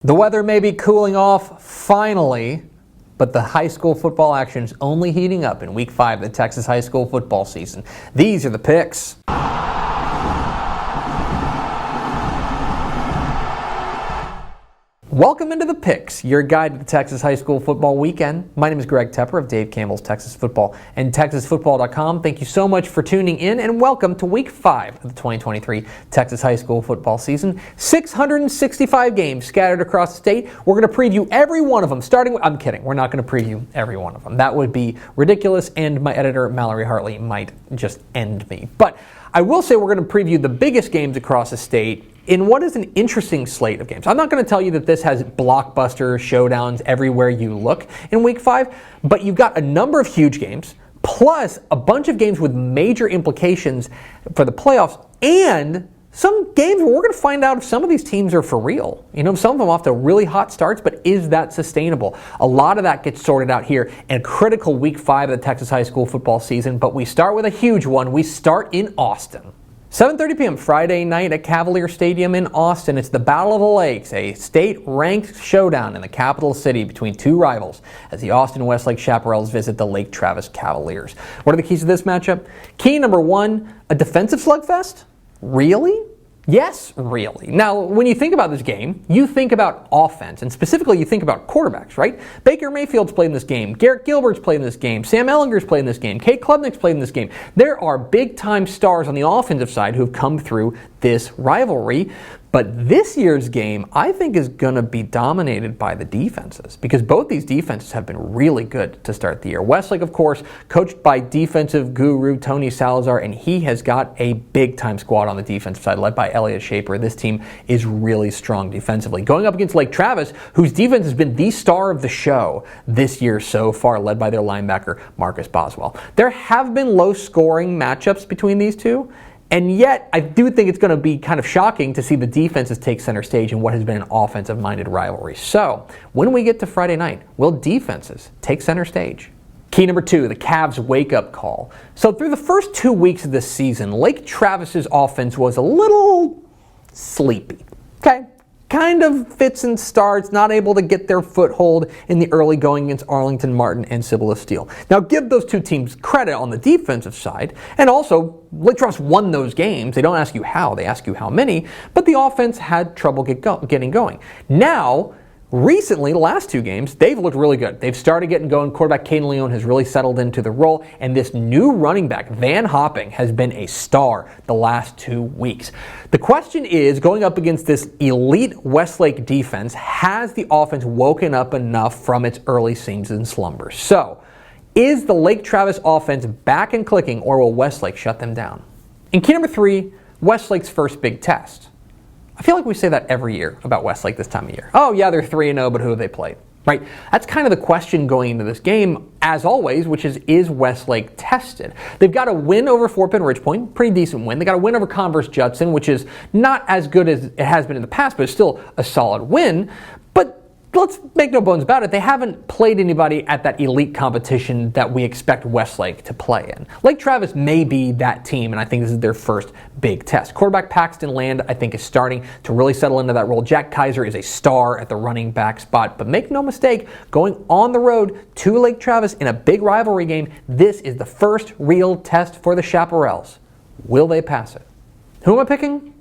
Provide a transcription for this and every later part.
The weather may be cooling off finally, but the high school football action is only heating up in Week 5 of the Texas high school football season. These are the picks. Welcome into the Picks, your guide to the Texas high school football weekend. My name is Greg Tepper of Dave Campbell's Texas Football and TexasFootball.com. Thank you so much for tuning in and welcome to Week 5 of the 2023 Texas high school football season. 665 games scattered across the state. We're going to preview every one of them, I'm kidding, we're not going to preview every one of them. That would be ridiculous, and my editor, Mallory Hartley, might just end me. But I will say we're going to preview the biggest games across the state in what is an interesting slate of games. I'm not going to tell you that this has blockbuster showdowns everywhere you look in Week 5, but you've got a number of huge games, plus a bunch of games with major implications for the playoffs, and some games where we're going to find out if some of these teams are for real. You know, some of them off to really hot starts, but is that sustainable? A lot of that gets sorted out here in critical Week 5 of the Texas high school football season, but we start with a huge one. We start in Austin. 7:30 p.m. Friday night at Cavalier Stadium in Austin. It's the Battle of the Lakes, a state-ranked showdown in the capital city between two rivals as the Austin Westlake Chaparrals visit the Lake Travis Cavaliers. What are the keys to this matchup? Key number one, a defensive slugfest? Really? Yes, really. Now, when you think about this game, you think about offense, and specifically you think about quarterbacks, right? Baker Mayfield's played in this game. Garrett Gilbert's played in this game. Sam Ellinger's played in this game. Kate Klubnik's played in this game. There are big-time stars on the offensive side who have come through this rivalry. But this year's game, I think, is going to be dominated by the defenses because both these defenses have been really good to start the year. Westlake, of course, coached by defensive guru Tony Salazar, and he has got a big-time squad on the defensive side led by Elliot Shaper. This team is really strong defensively. Going up against Lake Travis, whose defense has been the star of the show this year so far, led by their linebacker, Marcus Boswell. There have been low-scoring matchups between these two, and yet, I do think it's going to be kind of shocking to see the defenses take center stage in what has been an offensive-minded rivalry. So, when we get to Friday night, will defenses take center stage? Key number two, the Cavs wake-up call. So, through the first 2 weeks of this season, Lake Travis's offense was a little sleepy. Okay? Kind of fits and starts, not able to get their foothold in the early going against Arlington Martin and Cibolo Steele. Now, give those two teams credit on the defensive side, and also, Lake Travis won those games. They don't ask you how, they ask you how many, but the offense had trouble getting going. Now, recently, the last two games, they've looked really good. They've started getting going. Quarterback Caden Leone has really settled into the role, and this new running back, Van Hopping, has been a star the last 2 weeks. The question is, going up against this elite Westlake defense, has the offense woken up enough from its early season slumber? So, is the Lake Travis offense back and clicking, or will Westlake shut them down? In key number three, Westlake's first big test. I feel like we say that every year about Westlake this time of year. Oh yeah, they're 3-0, but who have they played? Right? That's kind of the question going into this game, as always, which is Westlake tested? They've got a win over Fort Bend Ridgepoint, pretty decent win. They got a win over Converse Judson, which is not as good as it has been in the past, but it's still a solid win. But let's make no bones about it, they haven't played anybody at that elite competition that we expect Westlake to play in. Lake Travis may be that team, and I think this is their first big test. Quarterback Paxton Land, I think, is starting to really settle into that role. Jack Kaiser is a star at the running back spot, but make no mistake, going on the road to Lake Travis in a big rivalry game, this is the first real test for the Chaparrals. Will they pass it? Who am I picking?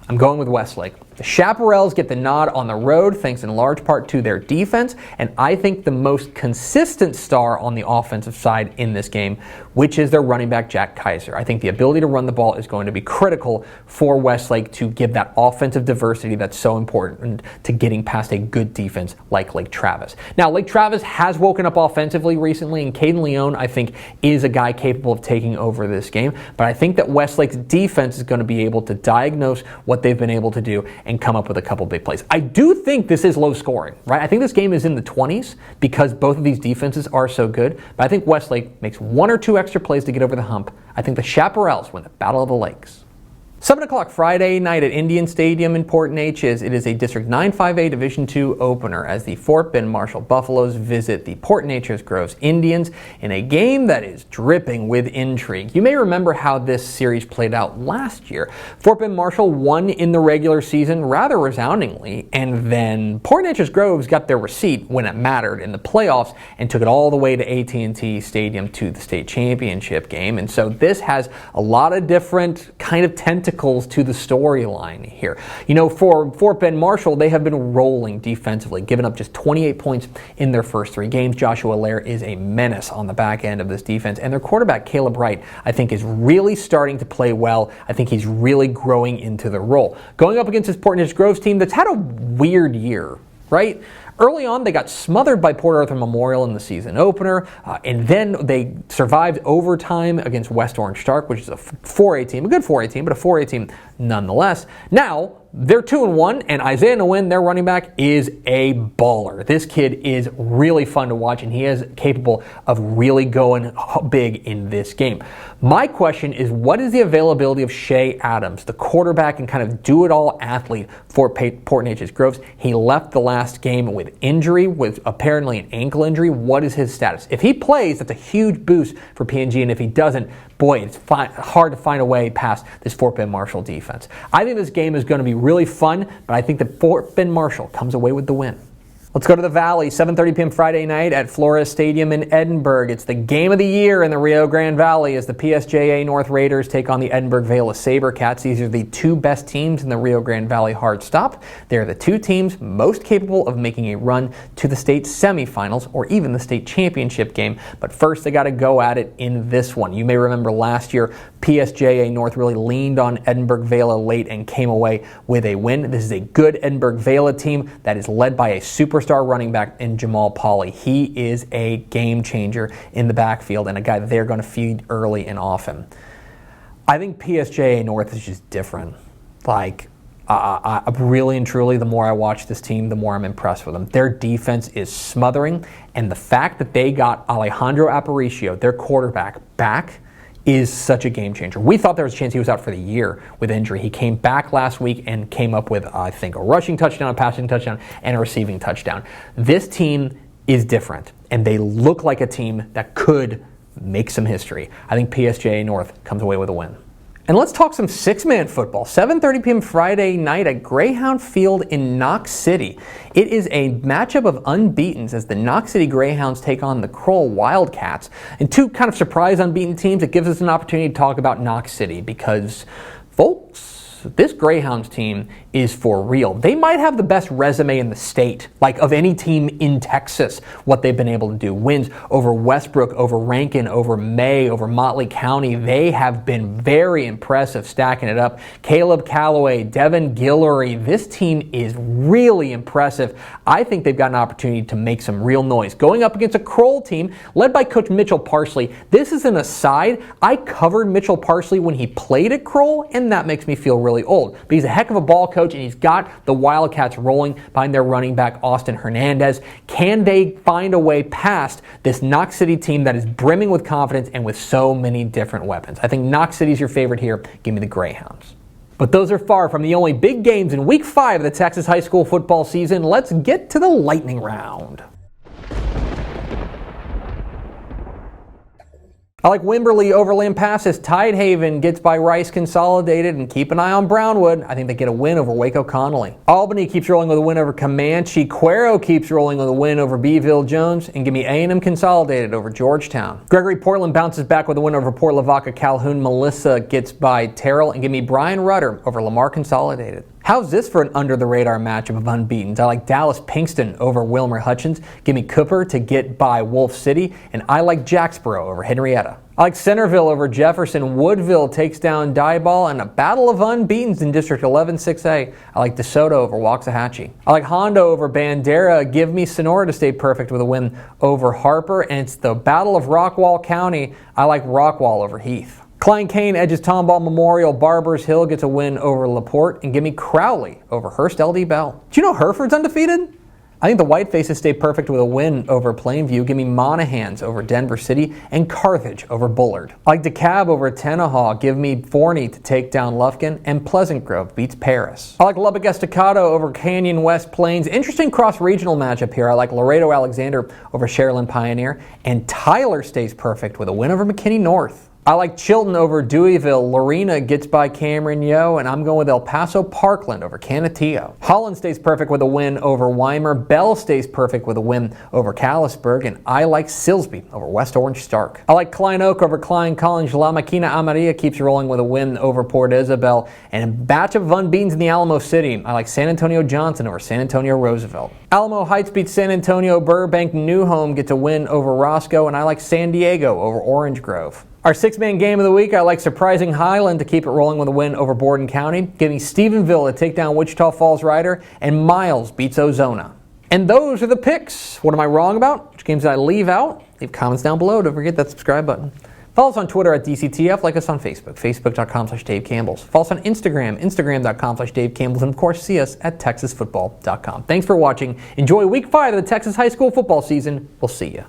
I'm going with Westlake. The Chaparrals get the nod on the road thanks in large part to their defense, and I think the most consistent star on the offensive side in this game, which is their running back Jack Kaiser. I think the ability to run the ball is going to be critical for Westlake to give that offensive diversity that's so important to getting past a good defense like Lake Travis. Now, Lake Travis has woken up offensively recently, and Caden Leone, I think, is a guy capable of taking over this game, but I think that Westlake's defense is going to be able to diagnose what they've been able to do and come up with a couple big plays. I do think this is low scoring, right? I think this game is in the 20s because both of these defenses are so good, but I think Westlake makes one or two extra plays to get over the hump. I think the Chaparrals win the Battle of the Lakes. 7 o'clock Friday night at Indian Stadium in Port Neches. It is a District 9-5A Division II opener as the Fort Bend Marshall Buffaloes visit the Port Neches Groves Indians in a game that is dripping with intrigue. You may remember how this series played out last year. Fort Bend Marshall won in the regular season rather resoundingly, and then Port Neches Groves got their receipt when it mattered in the playoffs and took it all the way to AT&T Stadium to the state championship game. And so this has a lot of different kind of tentacles to the storyline here. You know, for Fort Bend Marshall, they have been rolling defensively, giving up just 28 points in their first 3 games. Joshua Lair is a menace on the back end of this defense, and their quarterback, Caleb Wright, I think is really starting to play well. I think he's really growing into the role. Going up against this Port Neches Groves team that's had a weird year, right? Early on, they got smothered by Port Arthur Memorial in the season opener, and then they survived overtime against West Orange Stark, which is a 4A team, a good 4A team, but a 4A team nonetheless. Now, they're 2-1, and Isaiah Nguyen, their running back, is a baller. This kid is really fun to watch, and he is capable of really going big in this game. My question is, what is the availability of Shea Adams, the quarterback and kind of do-it-all athlete for Port Neches Groves? He left the last game with injury, with apparently an ankle injury. What is his status? If he plays, that's a huge boost for PNG, and if he doesn't, boy, it's hard to find a way past this Fort Bend Marshall defense. I think this game is going to be really fun, but I think that Fort Bend Marshall comes away with the win. Let's go to the Valley, 7:30 p.m. Friday night at Flores Stadium in Edinburgh. It's the game of the year in the Rio Grande Valley as the PSJA North Raiders take on the Edinburgh Vale Sabercats. These are the 2 best teams in the Rio Grande Valley hard stop. They're the 2 teams most capable of making a run to the state semifinals or even the state championship game. But first, they got to go at it in this one. You may remember last year, PSJA North really leaned on Edinburgh Vale late and came away with a win. This is a good Edinburgh Vale team that is led by a superstar running back in Jamal Pauly. He is a game changer in the backfield and a guy that they're going to feed early and often. I think PSJA North is just different. Like, I really and truly, the more I watch this team, the more I'm impressed with them. Their defense is smothering, and the fact that they got Alejandro Aparicio, their quarterback, back is such a game changer. We thought there was a chance he was out for the year with injury. He came back last week and came up with, I think, a rushing touchdown, a passing touchdown, and a receiving touchdown. This team is different, and they look like a team that could make some history. I think PSJA North comes away with a win. And let's talk some 6-man football. 7:30 p.m. Friday night at Greyhound Field in Knox City. It is a matchup of unbeatens as the Knox City Greyhounds take on the Kroll Wildcats. And 2 kind of surprise unbeaten teams. It gives us an opportunity to talk about Knox City because, folks, this Greyhounds team is for real. They might have the best resume in the state, like of any team in Texas, what they've been able to do. Wins over Westbrook, over Rankin, over May, over Motley County. They have been very impressive, stacking it up. Caleb Calloway, Devin Guillory. This team is really impressive. I think they've got an opportunity to make some real noise. Going up against a Kroll team led by Coach Mitchell Parsley. This is an aside. I covered Mitchell Parsley when he played at Kroll, and that makes me feel really old. But he's a heck of a ball coach, and he's got the Wildcats rolling behind their running back, Austin Hernandez. Can they find a way past this Knox City team that is brimming with confidence and with so many different weapons? I think Knox City's your favorite here. Give me the Greyhounds. But those are far from the only big games in Week 5 of the Texas high school football season. Let's get to the lightning round. I like Wimberley over Lampasas. Tidehaven gets by Rice Consolidated, and keep an eye on Brownwood. I think they get a win over Waco Connally. Albany keeps rolling with a win over Comanche. Cuero keeps rolling with a win over Beeville Jones, and give me A&M Consolidated over Georgetown. Gregory Portland bounces back with a win over Port Lavaca. Calhoun Melissa gets by Terrell, and give me Brian Rudder over Lamar Consolidated. How's this for an under-the-radar matchup of unbeatens? I like Dallas Pinkston over Wilmer Hutchins. Give me Cooper to get by Wolf City. And I like Jacksboro over Henrietta. I like Centerville over Jefferson. Woodville takes down Dieball, and a battle of unbeatens in District 11 6A. I like DeSoto over Waxahachie. I like Hondo over Bandera. Give me Sonora to stay perfect with a win over Harper. And it's the Battle of Rockwall County. I like Rockwall over Heath. Klein Kane edges Tomball Memorial. Barbers Hill gets a win over LaPorte. And give me Crowley over Hearst LD Bell. Do you know Hereford's undefeated? I think the Whitefaces stay perfect with a win over Plainview. Give me Monahans over Denver City and Carthage over Bullard. I like DeKalb over Tenaha. Give me Forney to take down Lufkin, and Pleasant Grove beats Paris. I like Lubbock Estacado over Canyon West Plains. Interesting cross-regional matchup here. I like Laredo Alexander over Sharyland Pioneer, and Tyler stays perfect with a win over McKinney North. I like Chilton over Deweyville. Lorena gets by Cameron Yo, and I'm going with El Paso Parkland over Canutillo. Holland stays perfect with a win over Weimar. Bell stays perfect with a win over Callisburg, and I like Silsby over West Orange Stark. I like Klein Oak over Klein College. La Maquina Amarilla keeps rolling with a win over Port Isabel, and a batch of Von Beans in the Alamo City. I like San Antonio Johnson over San Antonio Roosevelt. Alamo Heights beats San Antonio. Burbank New Home gets a win over Roscoe, and I like San Diego over Orange Grove. Our six-man game of the week, I like Surprising Highland to keep it rolling with a win over Borden County. Give me Stephenville to take down Wichita Falls Rider, and Miles beats Ozona. And those are the picks. What am I wrong about? Which games did I leave out? Leave comments down below. Don't forget that subscribe button. Follow us on Twitter at DCTF. Like us on Facebook, facebook.com/Dave Campbells. Follow us on Instagram, instagram.com/Dave Campbells. And of course, see us at texasfootball.com. Thanks for watching. Enjoy week 5 of the Texas high school football season. We'll see you.